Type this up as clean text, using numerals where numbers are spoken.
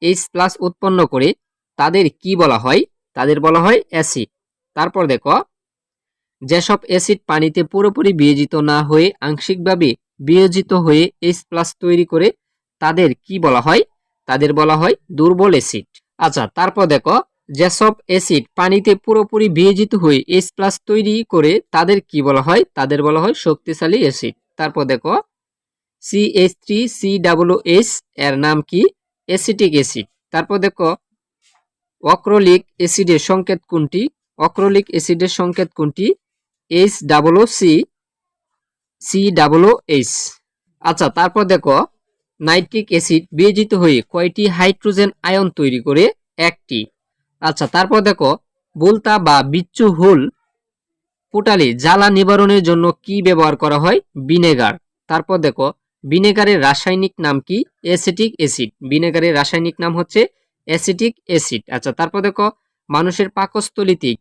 H plus উৎপন্ন করে তাদের কি বলা হয়? তাদের বলা হয় অ্যাসিড। তারপর দেখো, যেসব অ্যাসিড পানিতে পুরোপুরি বিয়োজিত না হয়ে আংশিকভাবে বিয়োজিত হয়ে এইচ প্লাস তৈরি করে তাদের কি বলা হয়? তাদের বলা হয় দুর্বল অ্যাসিড। আচ্ছা, তারপর দেখো, যেসব অ্যাসিড পানিতে পুরোপুরি বিয়োজিত হয়ে এইচ প্লাস তৈরি করে তাদের কি বলা হয়? তাদের বলা হয় শক্তিশালী অ্যাসিড। তারপর দেখো, CH3COOH এর নাম কি? Acetic acid. তারপর দেখো, অক্রলিক অ্যাসিডের সংকেত কোনটি? অক্রলিক অ্যাসিডের সংকেত কোনটি? HCCOH। আচ্ছা, তারপর দেখো, নাইট্রিক অ্যাসিড বিয়োজিত হয়ে কয়টি হাইড্রোজেন আয়ন তৈরি করে? একটি। আচ্ছা, তারপর দেখো, বোলতা বা বিচ্ছু হুল পোটালে জ্বালা নিবারণের জন্য কি ব্যবহার করা হয়? ভিনেগার। তারপর দেখো, ভিনেগারের রাসায়নিক নাম কি? Acetic acid. ভিনেগারের রাসায়নিক নাম হচ্ছে অ্যাসিটিক অ্যাসিড। আচ্ছা, তারপর দেখো, মানুষের পাকস্থলীতে